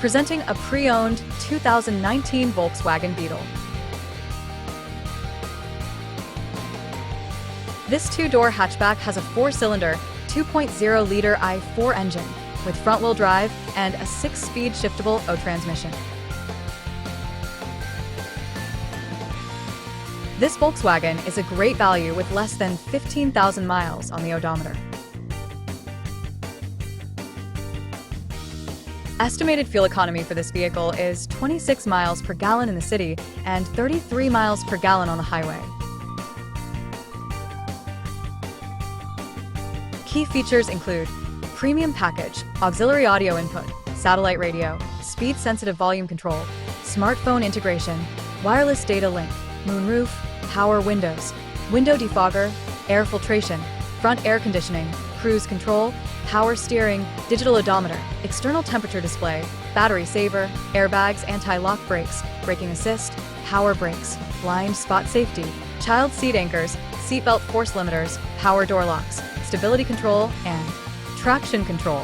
presenting a pre-owned 2019 Volkswagen Beetle. This two-door hatchback has a four-cylinder, 2.0-liter i4 engine with front-wheel drive and a 6-speed shiftable O transmission. This Volkswagen is a great value with less than 15,000 miles on the odometer. Estimated fuel economy for this vehicle is 26 miles per gallon in the city and 33 miles per gallon on the highway. Key features include premium package, auxiliary audio input, satellite radio, speed-sensitive volume control, smartphone integration, wireless data link, moonroof, power windows, window defogger, air filtration, front air conditioning, cruise control, power steering, digital odometer, external temperature display, battery saver, airbags, anti-lock brakes, braking assist, power brakes, blind spot safety, child seat anchors, seatbelt force limiters, power door locks, stability control, and traction control.